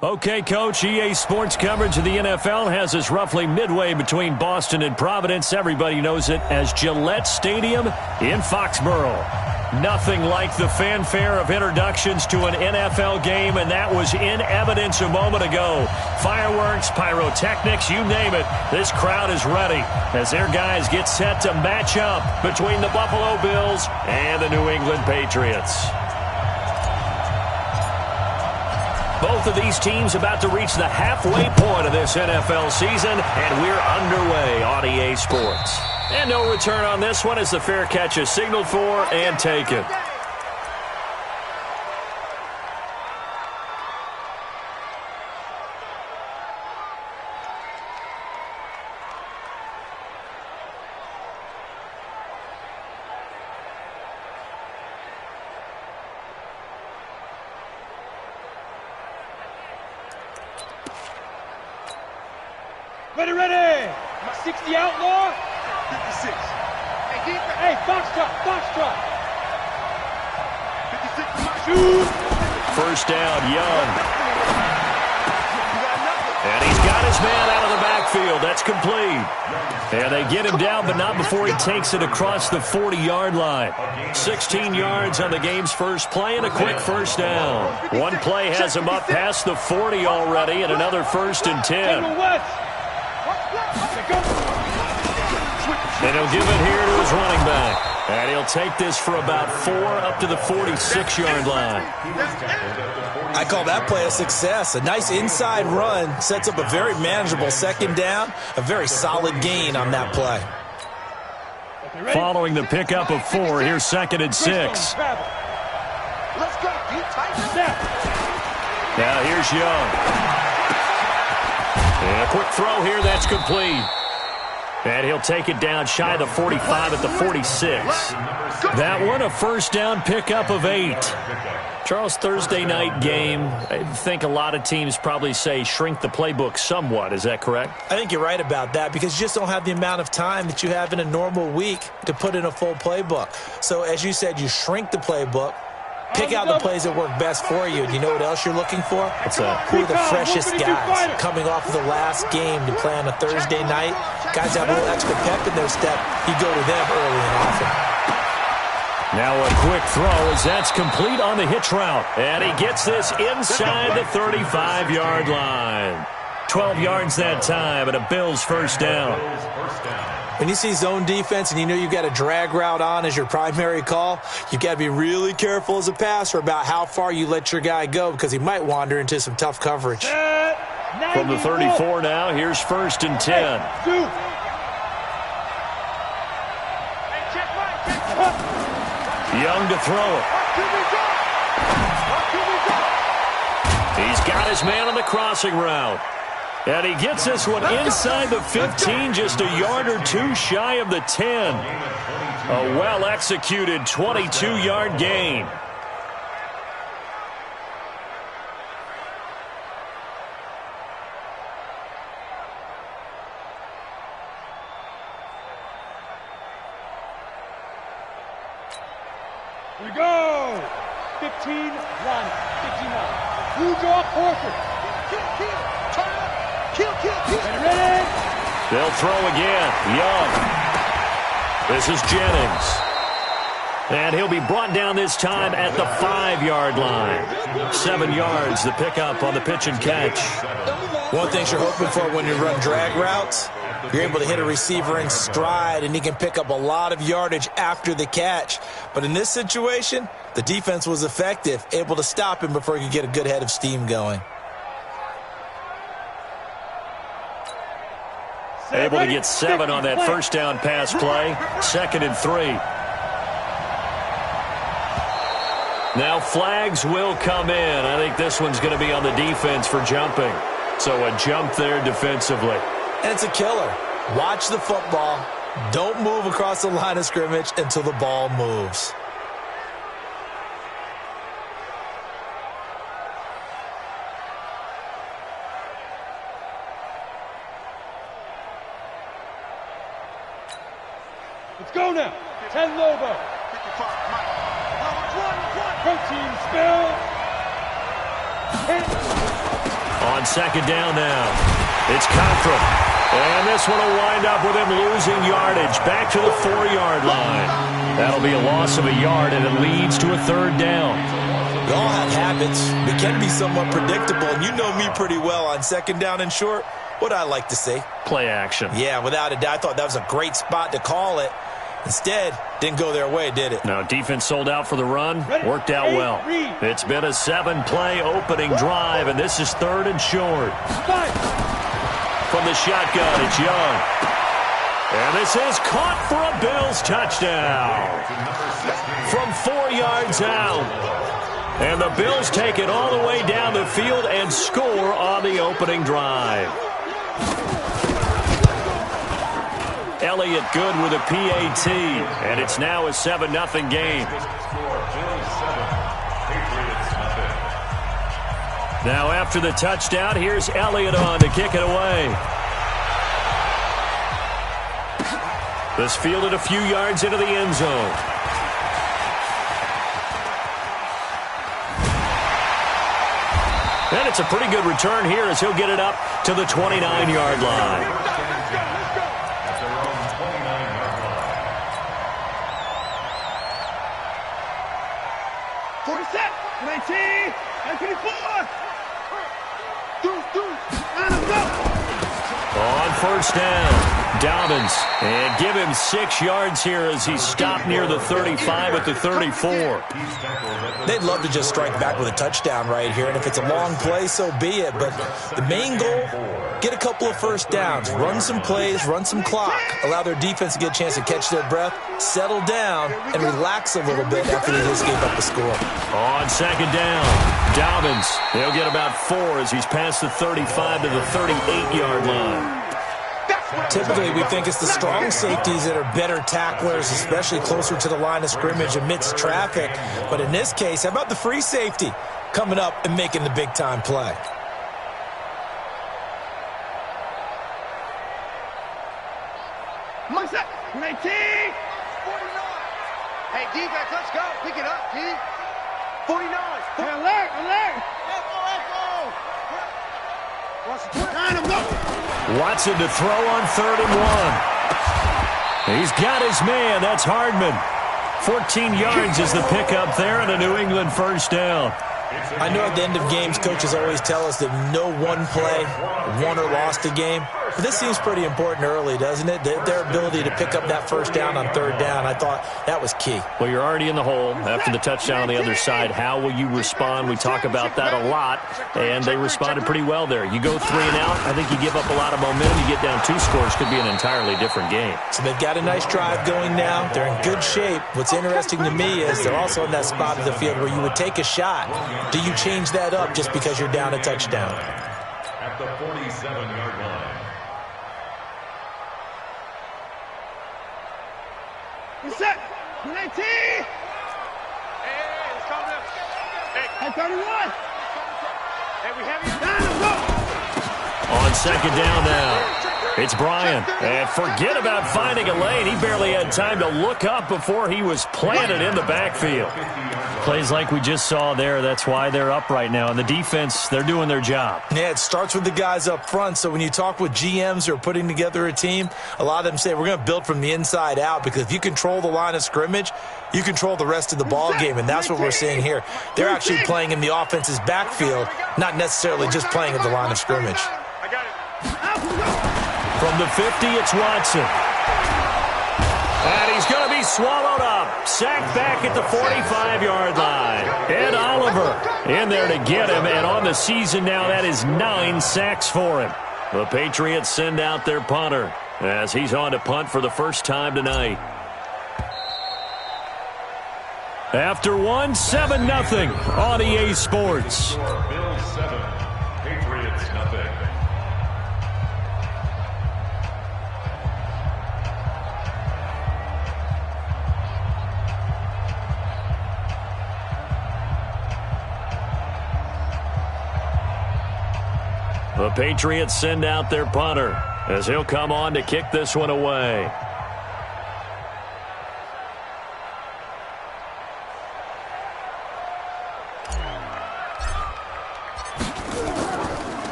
Okay, Coach, EA Sports coverage of the NFL has us roughly midway between Boston and Providence. Everybody knows it as Gillette Stadium in Foxborough. Nothing like the fanfare of introductions to an NFL game, and that was in evidence a moment ago. Fireworks, pyrotechnics, you name it. This crowd is ready as their guys get set to match up between the Buffalo Bills and the New England Patriots. Both of these teams about to reach the halfway point of this NFL season, and we're underway on EA Sports. And no return on this one as the fair catch is signaled for and taken. Ready! 60 outlaw. 56. Hey, Foxtrot. 56. Shoot. First down, Young. And he's got his man out of the backfield. That's complete. And they get him down, but not before he takes it across the 40-yard line. 16 yards on the game's first play and a quick first down. One play has him up past the 40 already, and another 1st and 10. And he'll give it here to his running back. And he'll take this for about 4 up to the 46-yard line. I call that play a success. A nice inside run sets up a very manageable second down. A very solid gain on that play. Following the pickup of 4, here's 2nd and 6. Now here's Young. And a quick throw here, that's complete. And he'll take it down shy of the 45 at the 46. That one, a first down pickup of 8. Charles, Thursday night game, I think a lot of teams probably say shrink the playbook somewhat. Is that correct? I think you're right about that because you just don't have the amount of time that you have in a normal week to put in a full playbook. So as you said, you shrink the playbook. Pick out the plays that work best for you. And you know what else you're looking for? What's that? Who are the freshest guys coming off of the last game to play on a Thursday night? Guys have a little extra pep in their step. You go to them early and often. Now a quick throw as that's complete on the hitch route. And he gets this inside the 35-yard line. 12 yards that time and a Bills first down. When you see zone defense and you know you've got a drag route on as your primary call, you've got to be really careful as a passer about how far you let your guy go because he might wander into some tough coverage. From the 34 now, here's 1st and 10. Young to throw it. He's got his man on the crossing route. And he gets this one inside the 15, just a yard or 2 shy of the 10. A well-executed 22-yard gain. Here we go. 15, run, 59. Blue jaw Horford. Ready. They'll throw again. Young. This is Jennings. And he'll be brought down this time at the 5-yard line. 7 yards, the pickup on the pitch and catch. One thing you're hoping for when you run drag routes, you're able to hit a receiver in stride, and he can pick up a lot of yardage after the catch. But in this situation, the defense was effective, able to stop him before he could get a good head of steam going. Able to get 7 on that first down pass play. 2nd and 3. Now flags will come in. I think this one's going to be on the defense for jumping. So a jump there defensively. And it's a killer. Watch the football. Don't move across the line of scrimmage until the ball moves. Let's go now. 10 Lobo. Protein spill. Hit. On second down now, it's Contra. And this one will wind up with him losing yardage back to the 4-yard line. That'll be a loss of a yard, and it leads to a third down. We all have habits. We can be somewhat predictable, and you know me pretty well on second down and short. What I like to say? Play action. Yeah, without a doubt. I thought that was a great spot to call it. Instead, didn't go their way, did it? Now, defense sold out for the run. Worked out well. It's been a 7-play opening drive, and this is third and short. From the shotgun, it's Young. And this is caught for a Bills touchdown. From 4 yards out. And the Bills take it all the way down the field and score on the opening drive. Elliott good with a PAT, and it's now a 7-0 game. Now after the touchdown, here's Elliott on to kick it away. This fielded a few yards into the end zone. And it's a pretty good return here as he'll get it up to the 29-yard line. On first down, Dobbins, and give him 6 yards here as he stopped near the 35 at the 34. They'd love to just strike back with a touchdown right here, and if it's a long play, so be it. But the main goal, get a couple of first downs, run some plays, run some clock, allow their defense to get a chance to catch their breath, settle down, and relax a little bit after they just gave up the score. On second down, Dobbins, he'll get about 4 as he's past the 35 to the 38-yard line. Typically, we think it's the strong safeties that are better tacklers, especially closer to the line of scrimmage amidst traffic. But in this case, how about the free safety coming up and making the big-time play? Hey, defense, let's go. Pick it up, D. 49. Hey, alert. Watson to throw on 3rd and 1. He's got his man. That's Hardman. 14 yards is the pickup there and a New England first down. I know at the end of games, coaches always tell us that no one play won or lost a game. But this seems pretty important early, doesn't it? Their ability to pick up that first down on 3rd down, I thought that was key. Well, you're already in the hole after the touchdown on the other side. How will you respond? We talk about that a lot, and they responded pretty well there. You go 3 and out, I think you give up a lot of momentum. You get down 2 scores, could be an entirely different game. So they've got a nice drive going now. They're in good shape. What's interesting to me is they're also in that spot of the field where you would take a shot. Do you change that up just because you're down a touchdown? At the 47-yard line. Set. 19. Hey, let's call them. Hey, 31. Hey, we have you. Down, On second down now, it's Bryan. And forget about finding a lane. He barely had time to look up before he was planted in the backfield. Plays like we just saw there. That's why they're up right now. And the defense, they're doing their job. Yeah, it starts with the guys up front. So when you talk with GMs who are putting together a team, a lot of them say we're going to build from the inside out, because if you control the line of scrimmage, you control the rest of the ball game, and that's what we're seeing here. They're actually playing in the offense's backfield, not necessarily just playing at the line of scrimmage. From the 50, it's Watson. And he's going to be swallowed up. Sacked back at the 45-yard line. Ed Oliver in there to get him. And on the season now, that is 9 sacks for him. The Patriots send out their punter as he's on to punt for the first time tonight. After 7-0 on EA Sports. Bills 7, Patriots nothing. The Patriots send out their punter as he'll come on to kick this one away.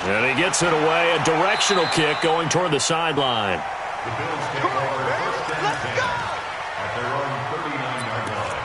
And he gets it away, a directional kick going toward the sideline. The Bills take over first and 10 at their own 39-yard line.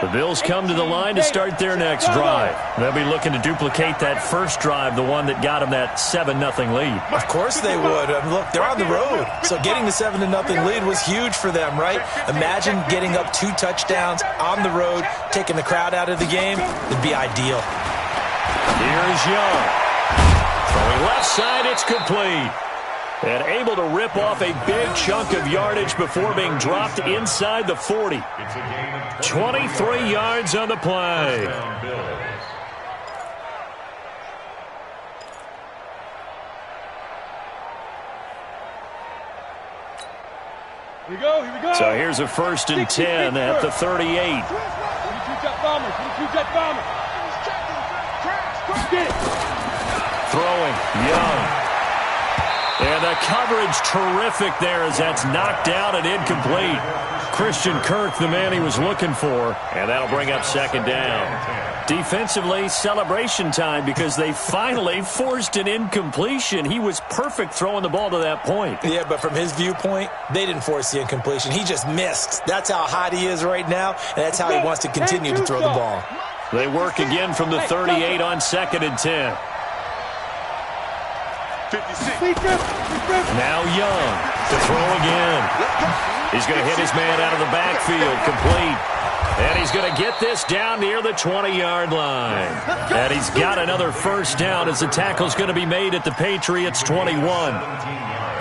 The Bills come to the line to start their next drive. They'll be looking to duplicate that first drive, the one that got them that 7-0 lead. Of course they would. Look, they're on the road. So getting the 7-0 lead was huge for them, right? Imagine getting up 2 touchdowns on the road, taking the crowd out of the game. It'd be ideal. Here's Young. Throwing left side, it's complete. And able to rip off a big chunk of yardage before being dropped inside the 40. 23 yards on the play. Here we go, here we go. So here's a 1st and 10 at the 38. 22 jet bomber, 22 jet bomber. Get it. Throwing, Young. And the coverage terrific there as that's knocked down and incomplete. Christian Kirk, the man he was looking for. And that'll bring up 2nd down. Defensively, celebration time because they finally forced an incompletion. He was perfect throwing the ball to that point. Yeah, but from his viewpoint, they didn't force the incompletion. He just missed. That's how hot he is right now, and that's how he wants to continue to throw the ball. They work again from the 38 on 2nd and 10. 56. Now Young to throw again. He's going to hit his man out of the backfield, complete. And he's going to get this down near the 20-yard line. And he's got another 1st down as the tackle's going to be made at the Patriots' 21.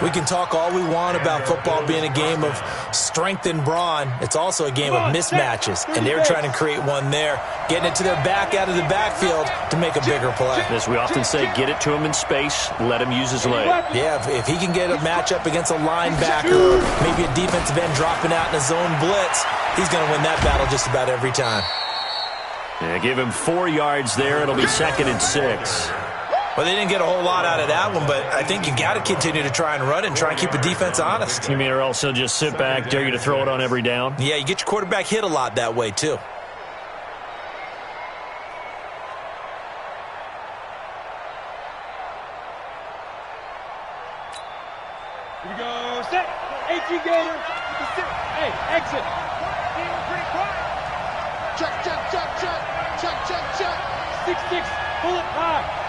We can talk all we want about football being a game of strength and brawn. It's also a game of mismatches, and they're trying to create one there, getting it to their back out of the backfield to make a bigger play. As we often say, get it to him in space, let him use his leg. Yeah, if he can get a matchup against a linebacker or maybe a defensive end dropping out in a zone blitz, he's going to win that battle just about every time. Yeah, give him 4 yards there. It'll be 2nd and 6. Well, they didn't get a whole lot out of that one, but I think you got to continue to try and run and try and keep the defense honest. You mean or else he'll just sit back, dare you to throw it on every down? Yeah, you get your quarterback hit a lot that way, too. Here we go, set. 18 Gator. Hey, exit. Check, check, check, check. Check, check, check. 6-6, pull it high.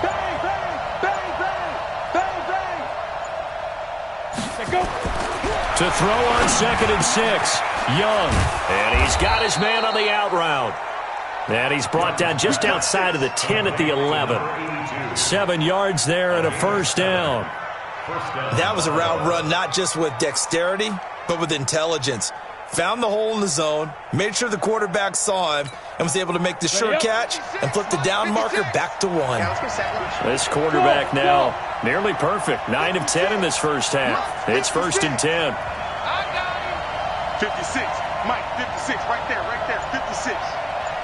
Bang, bang, bang, bang, bang, bang. Let's go. To throw on 2nd and 6, Young. And he's got his man on the out route. And he's brought down just outside of the 10 at the 11. 7 yards there and a 1st down. That was a route run not just with dexterity, but with intelligence. Found the hole in the zone, made sure the quarterback saw him, and was able to make the sure catch and flip the down marker back to 1. This quarterback now nearly perfect. 9 of 10 in this first half. It's 1st and 10. 56. Mike, 56. Right there, 56.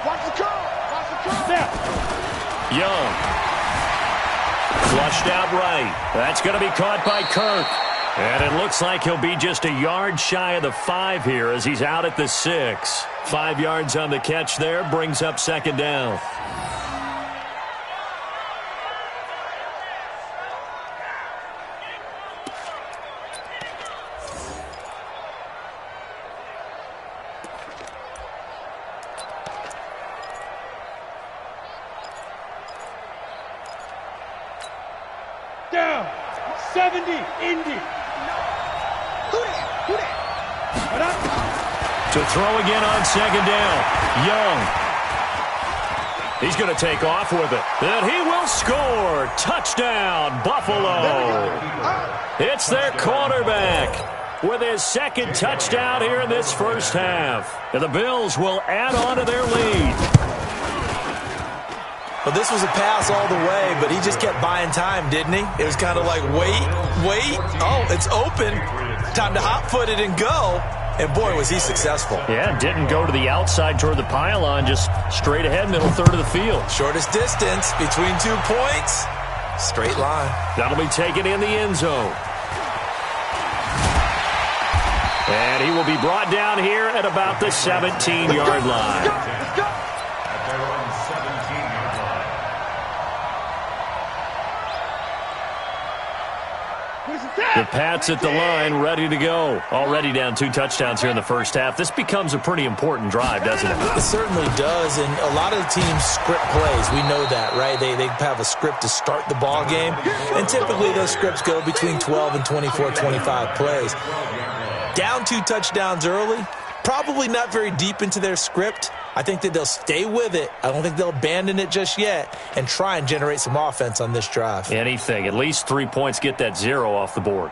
Watch the curl. Watch the curl. Young. Flushed out right. That's going to be caught by Kirk. And it looks like he'll be just a yard shy of the 5 here as he's out at the 6. 5 yards on the catch there, brings up 2nd down. Down. 70, Indy. To throw again on 2nd down. Young. He's going to take off with it. And he will score. Touchdown, Buffalo. It's their quarterback with his 2nd touchdown here in this first half. And the Bills will add on to their lead. Well, this was a pass all the way, but he just kept buying time, didn't he? It was kind of like, wait. Oh, it's open. Time to hot-foot it and go. And boy, was he successful. Yeah, didn't go to the outside toward the pylon, just straight ahead, middle third of the field. Shortest distance between 2 points, straight line. That'll be taken in the end zone. And he will be brought down here at about the 17-yard line. At their own 17-yard line. The Pats at the line, ready to go. Already down 2 touchdowns here in the first half. This becomes a pretty important drive, doesn't it? It certainly does, and a lot of the teams script plays. We know that, right? They have a script to start the ball game, and typically those scripts go between 12 and 24, 25 plays. Down 2 touchdowns early, probably not very deep into their script. I think that they'll stay with it. I don't think they'll abandon it just yet and try and generate some offense on this drive. Anything. At least 3 points, get that 0 off the board.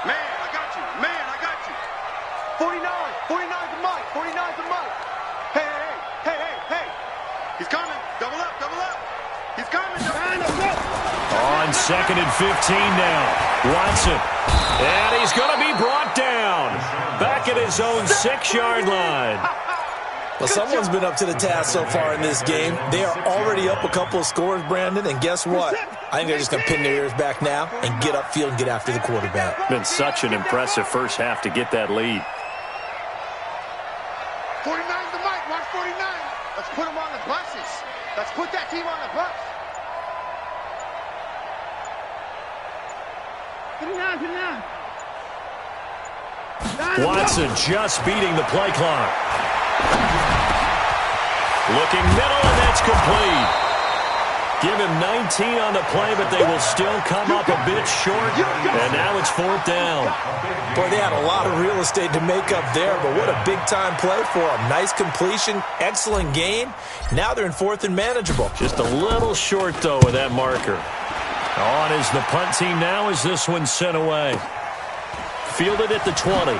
Man, I got you. Man, I got you. 49 to Mike. 49 to Mike. Hey. He's coming. Double up. He's coming. On 2nd and 15 now. Watson. And he's going to be brought down. Back at his own 6-yard line. Well, someone's been up to the task so far in this game. They are already up a couple of scores, Brandon, and guess what? I think they're just going to pin their ears back now and get upfield and get after the quarterback. Been such an impressive first half to get that lead. 49 to Mike. Watch 49. Let's put him on the buses. Let's put that team on the bus. 59. Watson just beating the play clock. Looking middle, and that's complete. Give him 19 on the play, but they will still come up a bit short. And now it's 4th down. Boy, they had a lot of real estate to make up there, but what a big-time play for them. Nice completion, excellent game. Now they're in 4th and manageable. Just a little short, though, with that marker. On is the punt team now as this one's sent away. Fielded at the 20.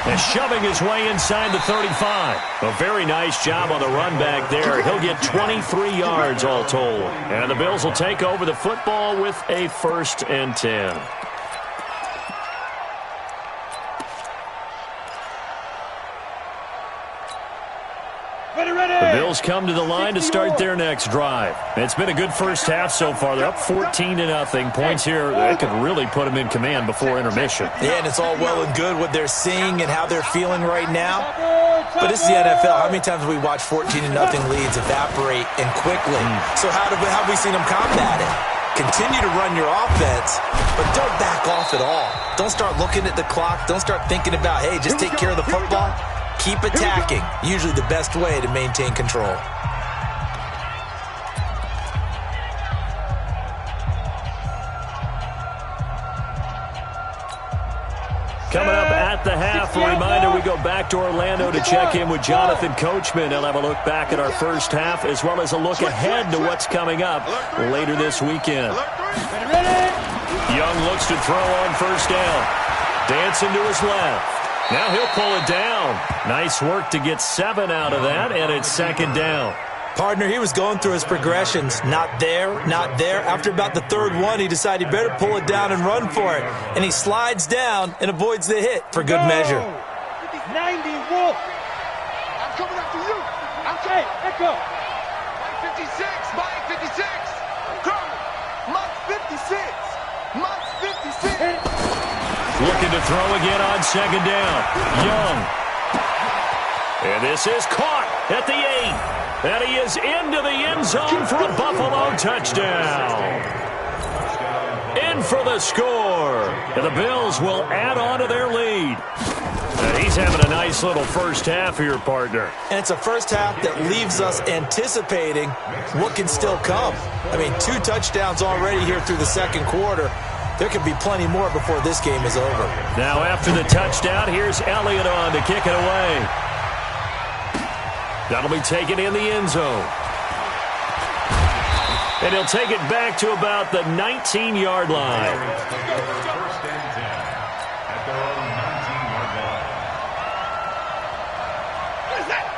And shoving his way inside the 35. A very nice job on the run back there. He'll get 23 yards all told. And the Bills will take over the football with a 1st and 10. The Bills come to the line to start their next drive. It's been a good first half so far. They're up 14-0. Points here that could really put them in command before intermission. Yeah, and it's all well and good what they're seeing and how they're feeling right now. But this is the NFL. How many times have we watched 14-0 leads evaporate and quickly? So how have we seen them combat it? Continue to run your offense, but don't back off at all. Don't start looking at the clock. Don't start thinking about, hey, just take care of the football. Keep attacking. Usually the best way to maintain control. Coming up at the half, a reminder we go back to Orlando to check in with Jonathan Coachman. He'll have a look back at our first half as well as a look ahead to what's coming up later this weekend. Young looks to throw on 1st down. Dancing to his left. Now he'll pull it down. Nice work to get 7 out of that, and it's 2nd down. Partner, he was going through his progressions. Not there, not there. After about the 3rd one, he decided he better pull it down and run for it. And he slides down and avoids the hit for good measure. 90 Wolf. I'm coming after you. Hey, Echo. Mike 56. Mike 56. I'm coming. Mike 56. Mike 56. Looking to throw again on 2nd down. Young. And this is caught at the 8. And he is into the end zone for a Buffalo touchdown. In for the score. And the Bills will add on to their lead. And he's having a nice little first half here, partner. And it's a first half that leaves us anticipating what can still come. I mean, 2 touchdowns already here through the 2nd quarter. There could be plenty more before this game is over. Now after the touchdown, here's Elliott on to kick it away. That'll be taken in the end zone. And he'll take it back to about the 19-yard line. 1st and 10 at their own 19-yard line.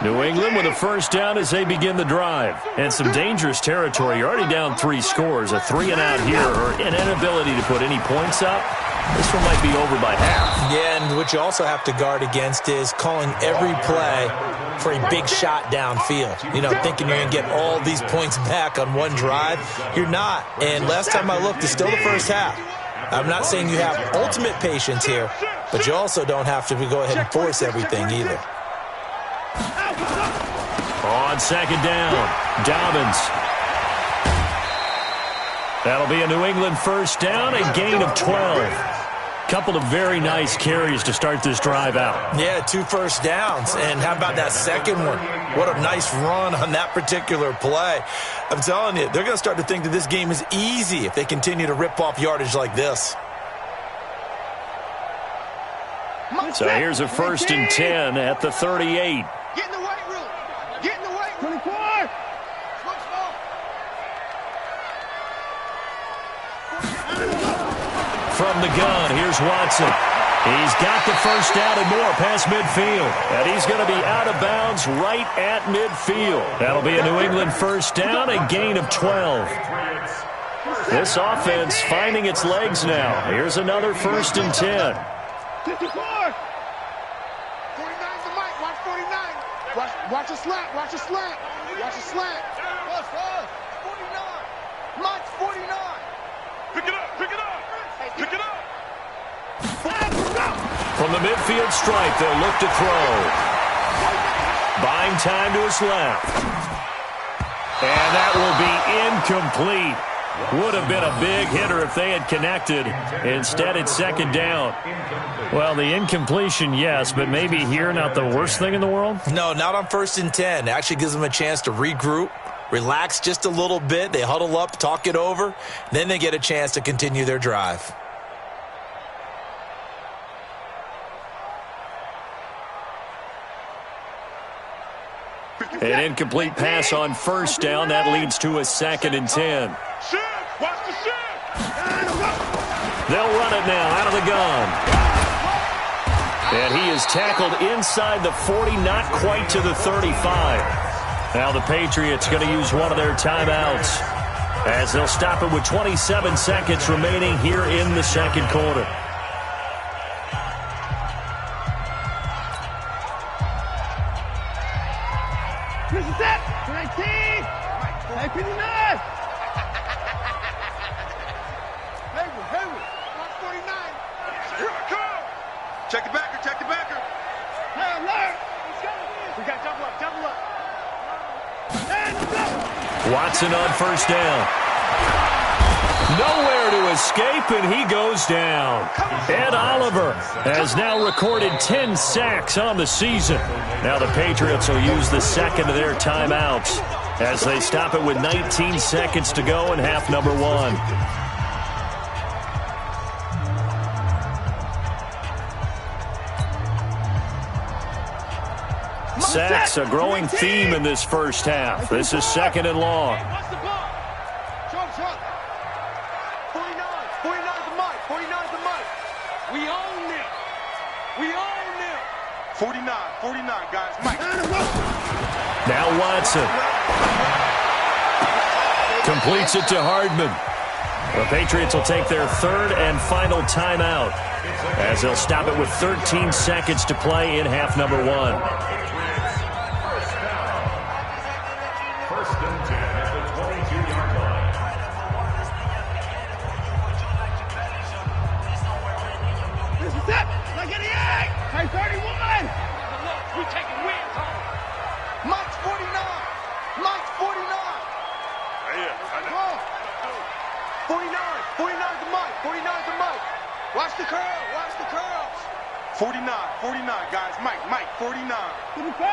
New England with a first down as they begin the drive. And some dangerous territory. You're already down 3 scores. A 3-and-out here or an inability to put any points up. This one might be over by half. Yeah, and what you also have to guard against is calling every play for a big shot downfield. You know, thinking you're going to get all these points back on one drive. You're not. And last time I looked, it's still the first half. I'm not saying you have ultimate patience here, but you also don't have to go ahead and force everything either. On second down, Dobbins. That'll be a New England first down, a gain of 12. Couple of very nice carries to start this drive out. Yeah, 2 first downs. And how about that second one? What a nice run on that particular play. I'm telling you, they're going to start to think that this game is easy if they continue to rip off yardage like this. So here's a 1st and 10 at the 38. Get in the weight room. Get in the weight room. 24. From the gun, here's Watson. He's got the first down and more past midfield. And he's going to be out of bounds right at midfield. That'll be a New England first down, a gain of 12. This offense finding its legs now. Here's another 1st and 10. 54. 49's the mic. Watch 49. Watch a slant. Watch a slant. Watch a slant. 49. Mike's 49. Pick it up. Pick it up. Pick it up. From the midfield stripe, they'll look to throw. Buying time to his left. And that will be incomplete. Would have been a big hitter if they had connected. Instead, it's second down. Well, the incompletion, yes, but maybe here not the worst thing in the world? No, not on 1st and 10. It actually gives them a chance to regroup, relax just a little bit. They huddle up, talk it over. Then they get a chance to continue their drive. An incomplete pass on first down. That leads to a 2nd and 10. Watch the shift. They'll run it now out of the gun. And he is tackled inside the 40, not quite to the 35. Now the Patriots going to use one of their timeouts as they'll stop it with 27 seconds remaining here in the second quarter. Here's the set. 19. 59. Hayward. Watch 49. Here I come. Check the backer. Check the backer. Hey, alert. We got double up. Double up. And go. Watson on first down. Nowhere to escape, and he goes down. Ed Oliver has now recorded 10 sacks on the season. Now the Patriots will use the second of their timeouts as they stop it with 19 seconds to go in half number 1. Sacks, a growing theme in this first half. This is 2nd and long. Watch the ball. Short. 49. 49's the mic. 49's the mic. We own them. 49, guys. Mike. Now Watson. Completes it to Hardman. The Patriots will take their 3rd and final timeout as they'll stop it with 13 seconds to play in half number 1. Hey, 31! We taking wins home. Mike's 49. Mike's 49. Yeah, I know. 49. 49's the mic. 49's the mic. Watch the curl. Watch the curls. 49. 49, guys. Mike. 49. 55!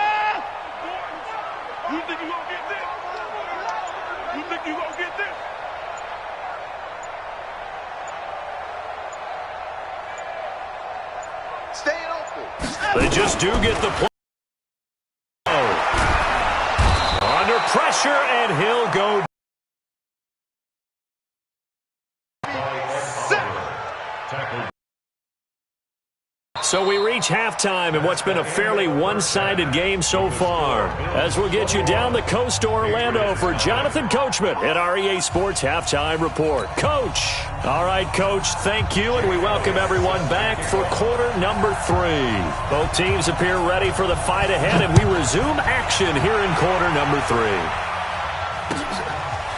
You think you gonna get this? You think you gonna get this? Staying open. They just do get the play. Under pressure, and he'll go. So we reach halftime in what's been a fairly one-sided game so far. As we'll get you down the coast to Orlando for Jonathan Coachman at our EA Sports Halftime Report. Coach. All right, Coach, thank you, and we welcome everyone back for quarter number 3. Both teams appear ready for the fight ahead, and we resume action here in quarter number 3.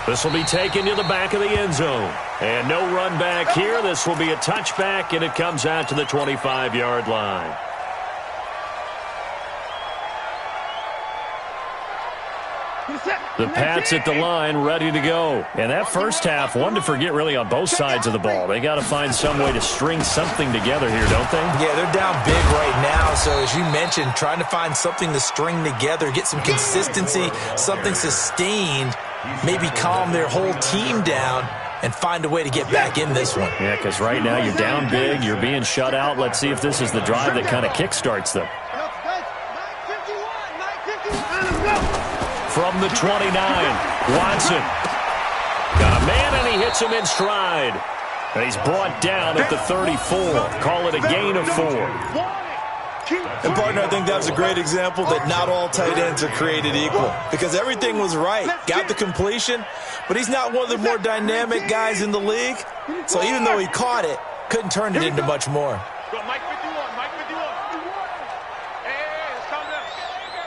This will be taken to the back of the end zone. And no run back here. This will be a touchback, and it comes out to the 25-yard line. The Pats at the line, ready to go. And that first half, one to forget really on both sides of the ball. They got to find some way to string something together here, don't they? Yeah, they're down big right now. So as you mentioned, trying to find something to string together, get some consistency, something sustained, maybe calm their whole team down and find a way to get back in this one. Yeah, because right now you're down big, you're being shut out. Let's see if this is the drive that kind of kickstarts them. From the 29, Watson. Got a man, and he hits him in stride. And he's brought down at the 34. Call it a gain of 4. And, partner, I think that was a great example that not all tight ends are created equal. Because everything was right. Got the completion, but he's not one of the more dynamic guys in the league. So even though he caught it, couldn't turn it into much more. Mike 51, Mike 51. Hey, let's calm down.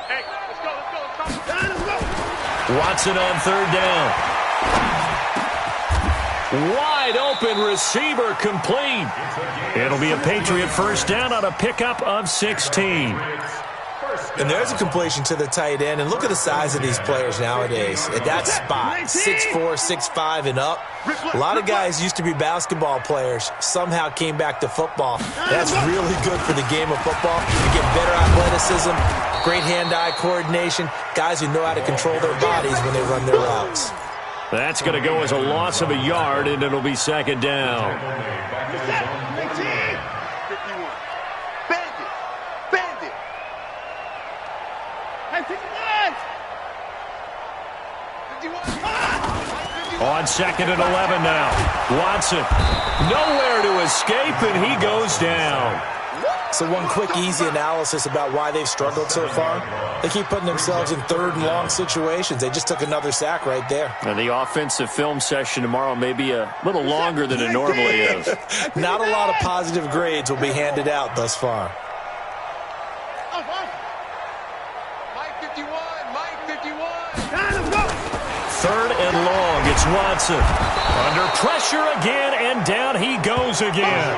Hey, let's go. Watson on third down. Wide open receiver complete. It'll be a Patriot first down on a pickup of 16. And there's a completion to the tight end. And look at the size of these players nowadays. At that spot, 6'4", 6'5", and up. A lot of guys used to be basketball players, somehow came back to football. That's really good for the game of football. You get better athleticism, great hand-eye coordination, guys who know how to control their bodies when they run their routes. That's going to go as a loss of a yard, and it'll be second down. 51. Bandit. On second and 11 now. Watson, nowhere to escape, and he goes down. So one quick, easy analysis about why they've struggled so far. They keep putting themselves in third and long situations. They just took another sack right there. And the offensive film session tomorrow may be a little longer than it normally is. Not a lot of positive grades will be handed out thus far. Mike 51. Third and long, it's Watson. Under pressure again, and down he goes again.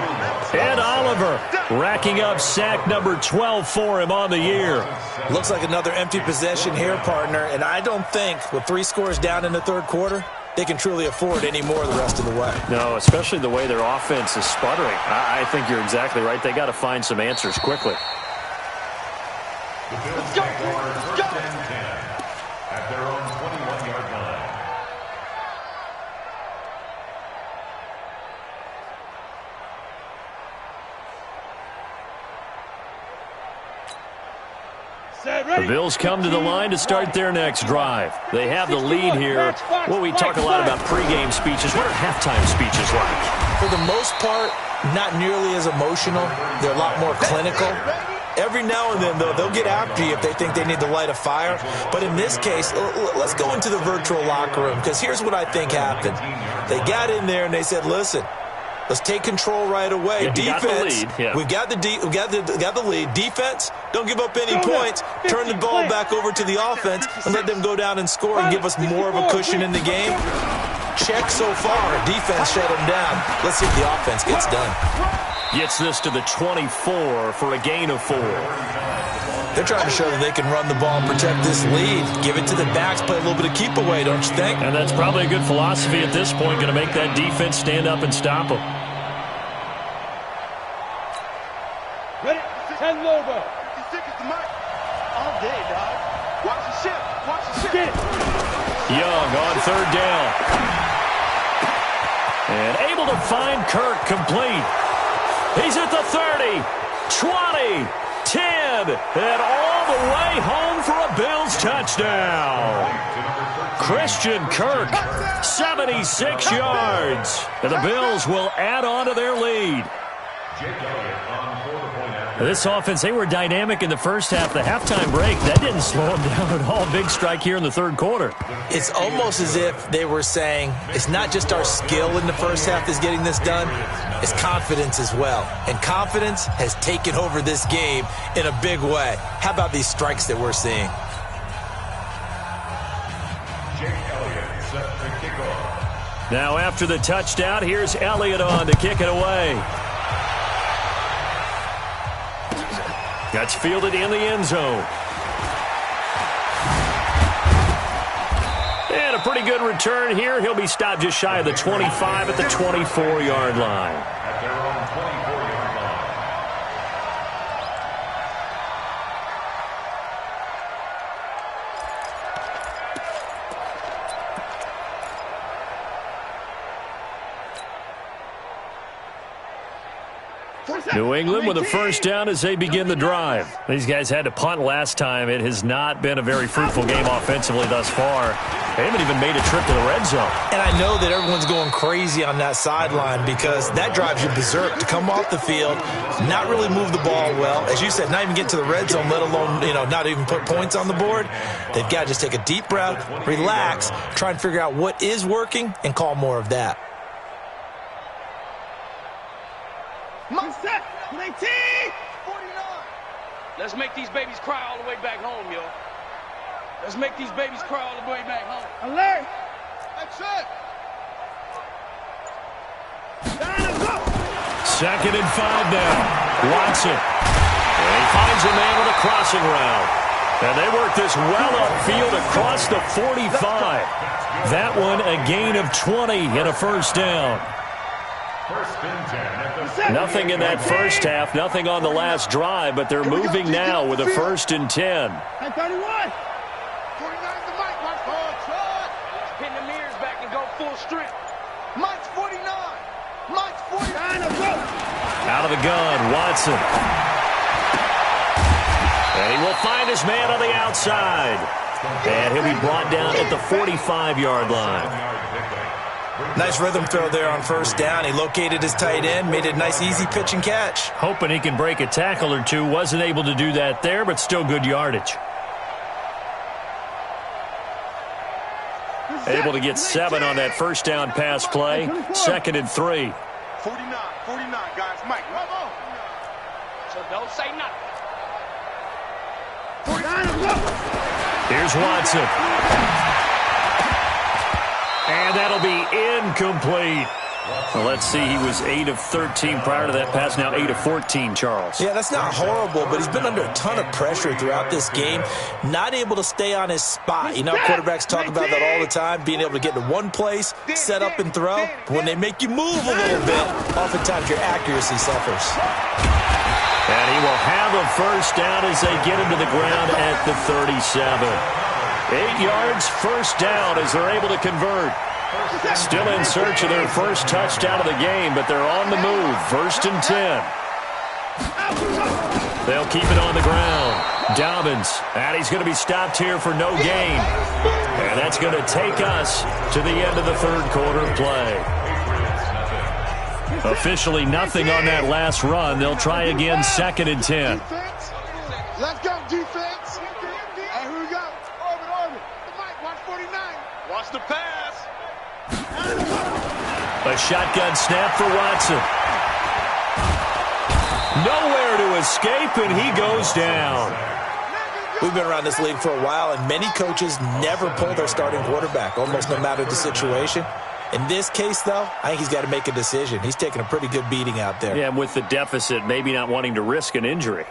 Ed Oliver racking up sack number 12 for him on the year. Looks like another empty possession here, partner, and I don't think with 3 scores down in the third quarter, they can truly afford any more the rest of the way. No, especially the way their offense is sputtering. I think you're exactly right. They got to find some answers quickly. Let's go. At their own 21-yard line. The Bills come to the line to start their next drive. They have the lead here. Well, we talk a lot about pregame speeches. What are halftime speeches like? For the most part, not nearly as emotional. They're a lot more clinical. Every now and then, though, they'll get after you if they think they need to light a fire. But in this case, let's go into the virtual locker room, because here's what I think happened. They got in there and they said, listen, let's take control right away. Yeah, Defense, we've got the lead. Defense, don't give up any points. Turn the ball back over to the offense and let them go down and score and give us more of a cushion in the game. Check so far. Defense shut them down. Let's see if the offense gets done. Gets this to the 24 for a gain of 4. They're trying to show that they can run the ball and protect this lead. Give it to the backs, play a little bit of keep away, don't you think? And that's probably a good philosophy at this point, going to make that defense stand up and stop them. Ready? 10 logo. 56 is the mic. All day, dog. Watch the ship. Get it. Young on third down. And able to find Kirk complete. He's at the 30, 20, 10, and all the way home for a Bills touchdown. Christian Kirk, 76 yards. And the Bills will add on to their lead. Jake Elliott on for the point after. This offense, they were dynamic in the first half. The halftime break, that didn't slow them down at all. Big strike here in the third quarter. It's almost as if they were saying, it's not just our skill in the first half that's getting this done, it's confidence as well. And confidence has taken over this game in a big way. How about these strikes that we're seeing? Now after the touchdown, here's Elliott on to kick it away. That's fielded in the end zone. And a pretty good return here. He'll be stopped just shy of the 25 at the 24-yard line. At their own 24-yard line. New England with a first down as they begin the drive. These guys had to punt last time. It has not been a very fruitful game offensively thus far. They haven't even made a trip to the red zone. And I know that everyone's going crazy on that sideline because that drives you berserk to come off the field, not really move the ball well. As you said, not even get to the red zone, let alone, not even put points on the board. They've got to just take a deep breath, relax, try and figure out what is working, and call more of that. Set. 19. 49. Let's make these babies cry all the way back home, yo. Let's make these babies cry all the way back home. Alert. That's it. Time to go. 2nd and 5 now. Watson. And he finds a man on a crossing route. And they work this well upfield across the 45. That one a gain of 20 and a first down. Nothing in that first half, nothing on the last drive, but they're moving now with a 1st and 10. 31. 49 to Mike. Pin the mirrors back and go full strength. Mike's 49. Mike's 49. Out of the gun, Watson. And he will find his man on the outside. And he'll be brought down at the 45-yard line. Nice rhythm throw there on first down. He located his tight end, made it a nice easy pitch and catch. Hoping he can break a tackle or two. Wasn't able to do that there, but still good yardage. Able to get 7 on that first down pass play. 2nd and 3. 49, guys. Mike, come on. So don't say nothing. 49. Here's Watson. And that'll be incomplete. Well, let's see. He was 8 of 13 prior to that pass. Now 8 of 14, Charles. Yeah, that's not horrible, but he's been under a ton of pressure throughout this game. Not able to stay on his spot. Quarterbacks talk about that all the time, being able to get to one place, set up and throw. But when they make you move a little bit, oftentimes your accuracy suffers. And he will have a first down as they get him to the ground at the 37. 8 yards, first down as they're able to convert. Still in search of their first touchdown of the game, but they're on the move. 1st and 10. They'll keep it on the ground. Dobbins, and he's going to be stopped here for no gain. And that's going to take us to the end of the third quarter play. Officially nothing on that last run. They'll try again, 2nd and 10. Let's go, defense. Hey, here we go. Orbit. Mike, watch 49. Watch the pass. A shotgun snap for Watson. Nowhere to escape, and he goes down. We've been around this league for a while, and many coaches never pull their starting quarterback, almost no matter the situation. In this case, though, I think he's got to make a decision. He's taking a pretty good beating out there. Yeah, and with the deficit, maybe not wanting to risk an injury.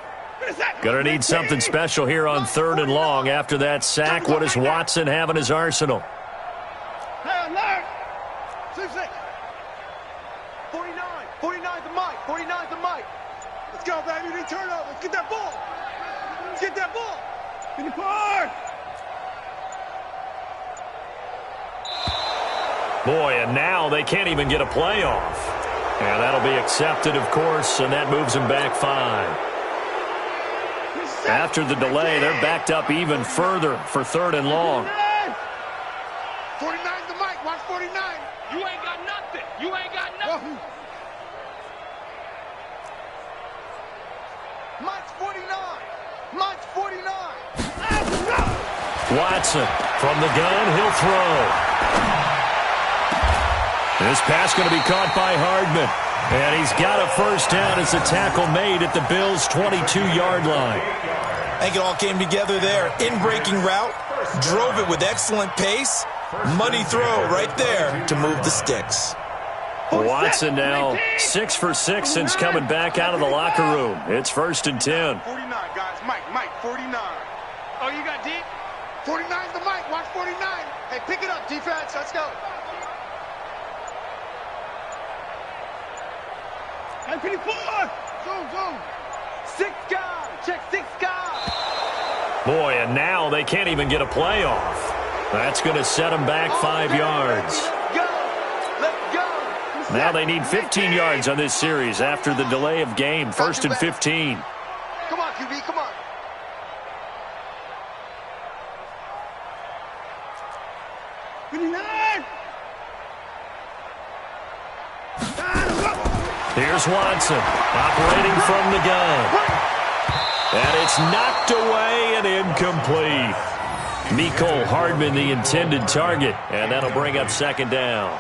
Gonna need something special here on 3rd and long. After that sack, what does Watson have in his arsenal? Hey, alert. 49 to Mike. 49 to Mike. Let's go, baby. We turn over. Let's get that ball. In the park. Boy, and now they can't even get a playoff. And that'll be accepted, of course, and that moves them back 5. After the delay, they're backed up even further for 3rd and long. 49 to Mike. Watch 49. You ain't got nothing. Watson from the gun, he'll throw. This pass going to be caught by Hardman. And he's got a first down as the tackle made at the Bills' 22-yard line. I think it all came together there. In-breaking route, drove it with excellent pace. Money throw right there to move the sticks. Watson now 6 for 6 since coming back out of the locker room. It's 1st and 10. 49, guys. Mike, 49. Oh, you got deep? 49's the Mike. Watch 49. Hey, pick it up, defense. Let's go. I'm 54. Zoom. 6 guys. Check 6 guys. Boy, and now they can't even get a play off. That's going to set them back 5 yards. Let's go. Now they need 15 yards on this series after the delay of game. 1st and 15. Come on, QB, come on. Here's Watson operating from the gun. And it's knocked away and incomplete. Mecole Hardman, the intended target, and that'll bring up 2nd down.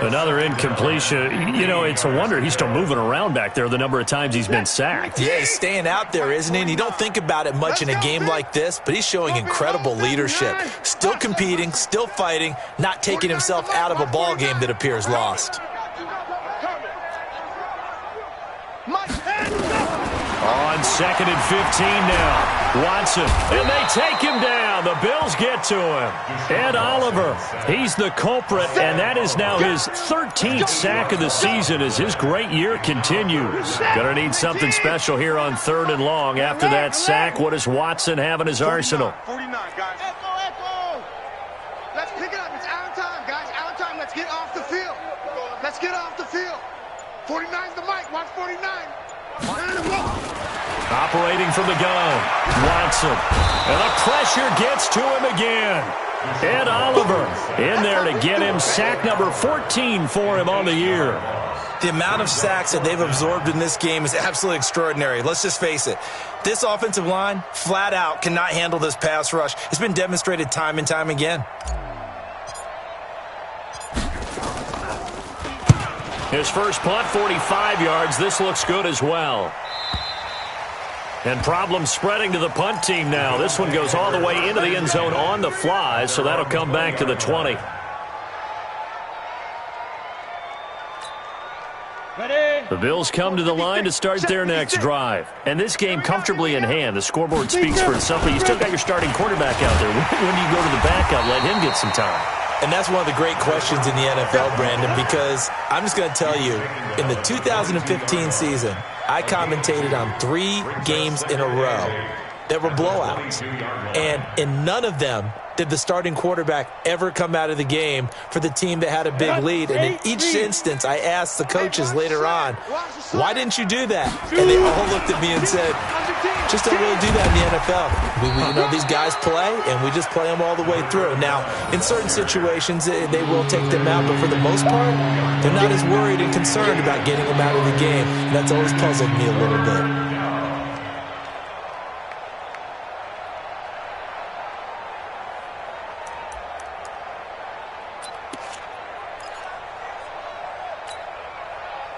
Another incompletion. You know, it's a wonder he's still moving around back there the number of times he's been sacked. Yeah, he's staying out there, isn't he? And you don't think about it much in a game like this, but he's showing incredible leadership. Still competing, still fighting, not taking himself out of a ball game that appears lost. On 2nd and 15 now. Watson, and they take him down. The Bills get to him. Ed Oliver, he's the culprit, and that is now his 13th sack of the season as his great year continues. Gonna need something special here on 3rd and long. After that sack, what does Watson have in his arsenal? 49, guys. Echo. Let's pick it up. It's out of time, guys. Out of time. Let's get off the field. Let's get off the field. 49's the Mike. Watch 49. Operating from the gun, Watson. And the pressure gets to him again. Ed Oliver in there to get him sack number 14 for him on the year. The amount of sacks that they've absorbed in this game is absolutely extraordinary. Let's just face it. This offensive line, flat out, cannot handle this pass rush. It's been demonstrated time and time again. His first punt, 45 yards. This looks good as well. And problems spreading to the punt team now. This one goes all the way into the end zone on the fly, so that'll come back to the 20. The Bills come to the line to start their next drive. And this game comfortably in hand. The scoreboard speaks for itself, but you still got your starting quarterback out there. When do you go to the backup? Let him get some time. And that's one of the great questions in the NFL, Brandon, because I'm just going to tell you, in the 2015 season, I commentated on 3 games in a row that were blowouts. And in none of them did the starting quarterback ever come out of the game for the team that had a big lead. And in each instance, I asked the coaches later on, why didn't you do that? And they all looked at me and said, just don't really do that in the NFL. These guys play, and we just play them all the way through. Now, in certain situations, they will take them out, but for the most part, they're not as worried and concerned about getting them out of the game. And that's always puzzled me a little bit.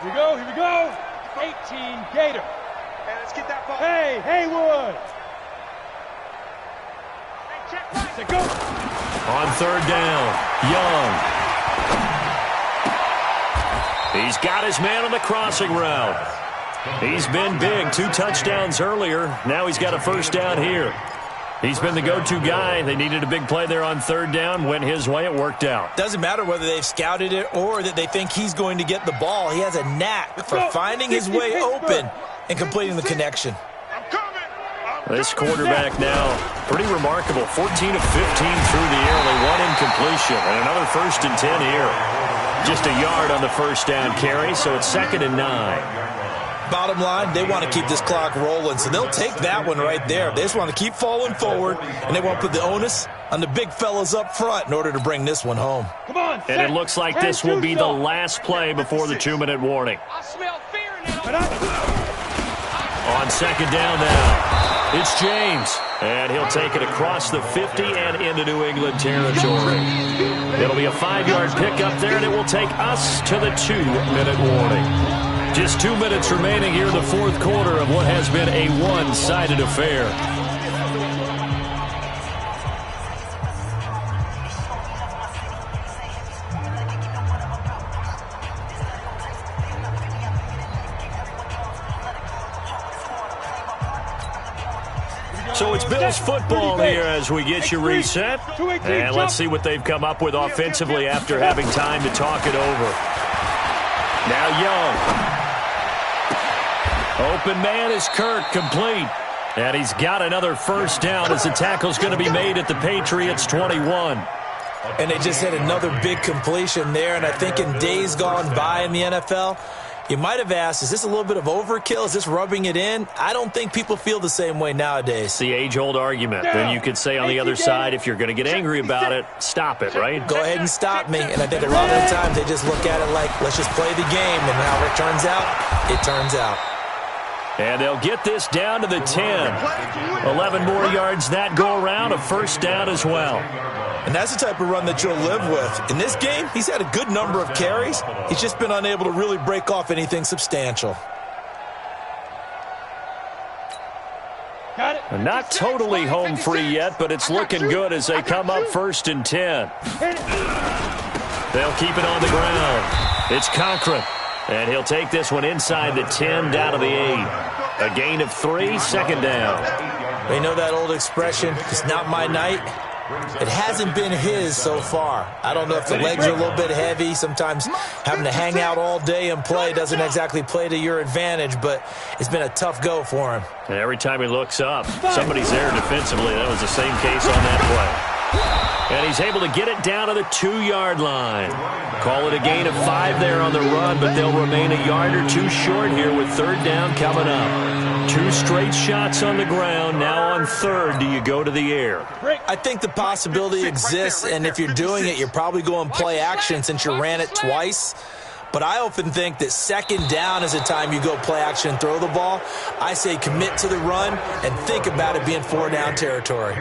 Here we go. 18 Gator. Hey, let's get that ball. Hey, Haywood. Hey, check right. Let's go. On 3rd down, Young. He's got his man on the crossing route. He's been big. 2 touchdowns earlier. Now he's got a first down here. He's been the go-to guy. They needed a big play there on 3rd down. Went his way. It worked out. Doesn't matter whether they've scouted it or that they think he's going to get the ball. He has a knack for finding his way open and completing the connection. I'm coming. This quarterback now, pretty remarkable. 14 of 15 through the air. Only 1 incompletion. And another 1st and 10 here. Just a yard on the first down carry, so it's 2nd and 9. Bottom line, they want to keep this clock rolling, so they'll take that one right there. They just want to keep falling forward, and they want to put the onus on the big fellas up front in order to bring this one home. Come on, and it looks like this will be the last play before the 2-minute warning. I smell fear in that. On 2nd down now. It's James, and he'll take it across the 50 and into New England territory. It'll be a 5-yard pickup there, and it will take us to the 2-minute warning. Just 2 minutes remaining here in the fourth quarter of what has been a one-sided affair. So it's Bills football here as we get you reset. And let's see what they've come up with offensively after having time to talk it over. Now Young. Open man is Kirk, complete. And he's got another first down as the tackle's going to be made at the Patriots' 21. And they just had another big completion there. And I think in days gone by in the NFL, you might have asked, is this a little bit of overkill? Is this rubbing it in? I don't think people feel the same way nowadays. It's the age-old argument. Then you could say on the other side, if you're going to get angry about it, stop it, right? Go ahead and stop me. And I think a lot of the times they just look at it like, let's just play the game. And how it turns out, it turns out. And they'll get this down to the 10. 11 more yards that go around, a first down as well. And that's the type of run that you'll live with. In this game, he's had a good number of carries. He's just been unable to really break off anything substantial. Not totally home free yet, but it's looking good as they come up 1st and 10. They'll keep it on the ground. It's Cochran. And he'll take this one inside the 10, down to the 8. A gain of 3, second down. They know that old expression, it's not my night. It hasn't been his so far. I don't know if the legs are a little bit heavy. Sometimes having to hang out all day and play doesn't exactly play to your advantage, but it's been a tough go for him. And every time he looks up, somebody's there defensively. That was the same case on that play. And he's able to get it down to the 2-yard line. Call it a gain of 5 there on the run, but they'll remain a yard or two short here with 3rd down coming up. 2 straight shots on the ground. Now on 3rd, do you go to the air? I think the possibility exists, and if you're doing it, you're probably going play action since you ran it twice. But I often think that 2nd down is the time you go play action and throw the ball. I say commit to the run and think about it being 4-down territory.